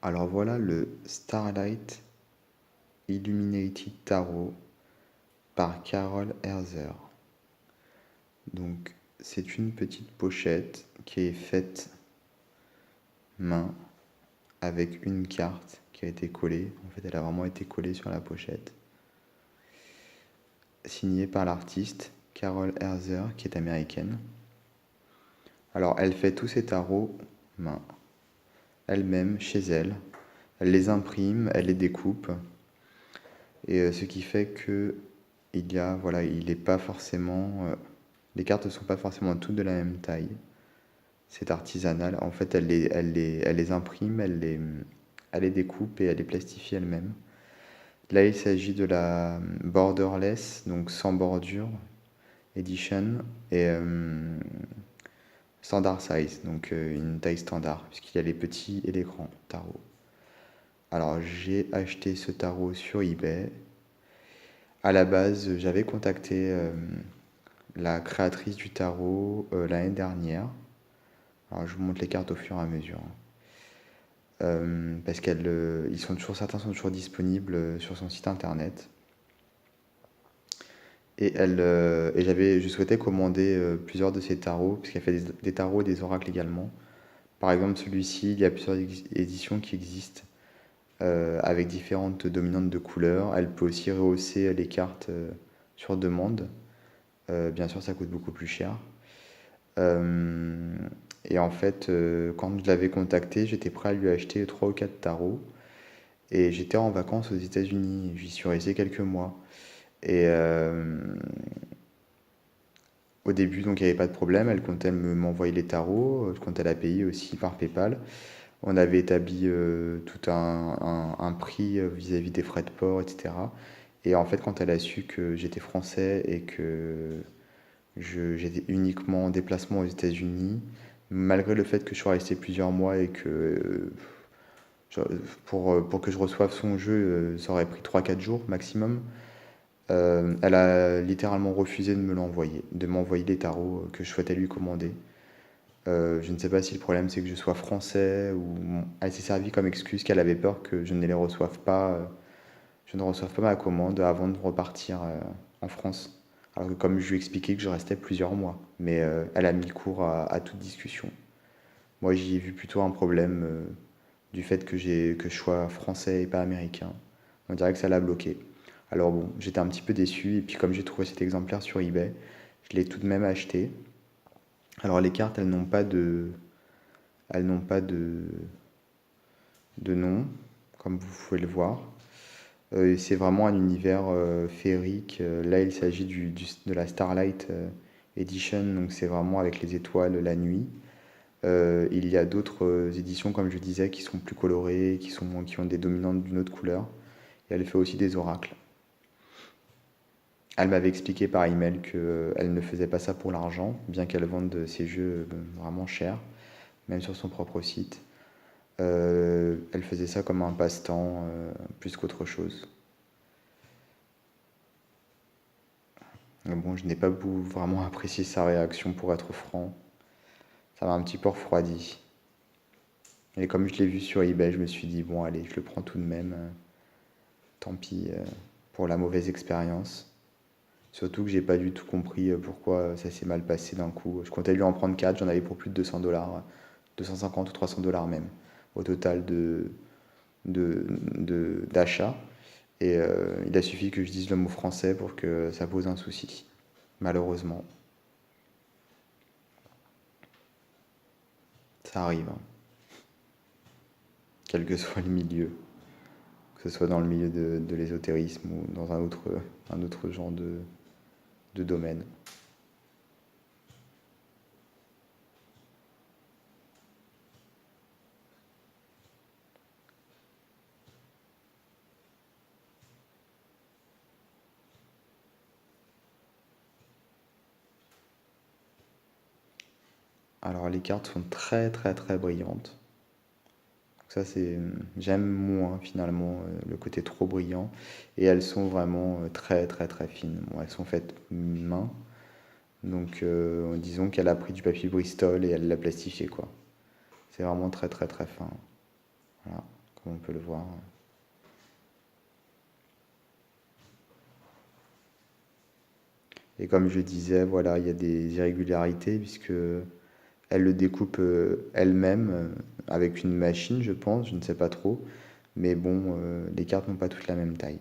Alors voilà le Starlight Illuminated Tarot par Carol Herzer. Donc c'est une petite pochette qui est faite main avec une carte qui a été collée. En fait, elle a vraiment été collée sur la pochette. Signée par l'artiste Carol Herzer qui est américaine. Alors elle fait tous ses tarots main, elle-même chez elle. Elle les imprime, elle les découpe. Et ce qui fait que voilà, il est pas forcément, les cartes ne sont pas forcément toutes de la même taille. C'est artisanal. En fait, elle les imprime, elle les découpe et elle les plastifie elle-même. Là, il s'agit de la Borderless, donc sans bordure, Edition, et standard size, donc une taille standard, puisqu'il y a les petits et les grands tarots. Alors, j'ai acheté ce tarot sur eBay. À la base, j'avais contacté la créatrice du tarot l'année dernière. Alors, je vous montre les cartes au fur et à mesure. Parce certains sont toujours disponibles sur son site internet. Et je souhaitais commander plusieurs de ses tarots, parce qu'elle fait des tarots et des oracles également. Par exemple, celui-ci, il y a plusieurs éditions qui existent avec différentes dominantes de couleurs. Elle peut aussi rehausser les cartes sur demande. Bien sûr, ça coûte beaucoup plus cher. Et en fait, quand je l'avais contacté, j'étais prêt à lui acheter 3 ou 4 tarots. Et j'étais en vacances aux États-Unis. J'y suis resté quelques mois. Et au début, donc, il n'y avait pas de problème. Elle comptait m'envoyer les tarots. Je comptais la payer aussi par PayPal. On avait établi tout un prix vis-à-vis des frais de port, etc. Et en fait, quand elle a su que j'étais français et que j'étais uniquement en déplacement aux États-Unis, malgré le fait que je sois resté plusieurs mois et que pour que je reçoive son jeu, ça aurait pris 3 4 jours maximum, elle a littéralement refusé de me l'envoyer, de m'envoyer les tarots que je souhaitais lui commander. Je ne sais pas si le problème c'est que je sois français ou elle s'est servie comme excuse qu'elle avait peur que je ne les reçoive pas, je ne reçoive pas ma commande avant de repartir en France. Alors que comme je lui ai expliqué que je restais plusieurs mois, mais elle a mis le cours à toute discussion. Moi j'y ai vu plutôt un problème du fait que je sois français et pas américain. On dirait que ça l'a bloqué. Alors bon, j'étais un petit peu déçu et puis comme j'ai trouvé cet exemplaire sur eBay, je l'ai tout de même acheté. Alors les cartes, elles n'ont pas de nom, comme vous pouvez le voir. C'est vraiment un univers féerique. Là, il s'agit de la Starlight Edition, donc c'est vraiment avec les étoiles la nuit. Il y a d'autres éditions, comme je disais, qui sont plus colorées, qui ont des dominantes d'une autre couleur. Et elle fait aussi des oracles. Elle m'avait expliqué par email qu'elle ne faisait pas ça pour l'argent, bien qu'elle vende ses jeux vraiment chers, même sur son propre site. Elle faisait ça comme un passe-temps plus qu'autre chose. Mais bon, je n'ai pas vraiment apprécié sa réaction pour être franc. Ça m'a un petit peu refroidi. Et comme je l'ai vu sur eBay, je me suis dit, bon, allez, je le prends tout de même. Tant pis pour la mauvaise expérience. Surtout que j'ai pas du tout compris pourquoi ça s'est mal passé d'un coup. Je comptais lui en prendre 4, j'en avais pour plus de 200 $, 250 ou 300 $ même, au total d'achat. Et il a suffi que je dise le mot français pour que ça pose un souci, malheureusement. Ça arrive, hein. Quel que soit le milieu, que ce soit dans le milieu de l'ésotérisme ou dans un autre genre de domaine. Alors les cartes sont très très très brillantes. Ça, j'aime moins finalement le côté trop brillant. Et elles sont vraiment très très très fines. Bon, elles sont faites main. Donc disons qu'elle a pris du papier Bristol et elle l'a plastifié quoi. C'est vraiment très très très fin. Voilà. comme on peut le voir. Et comme je disais, voilà, il y a des irrégularités puisque elle le découpe elle-même avec une machine, je pense, je ne sais pas trop. Mais bon, les cartes n'ont pas toutes la même taille.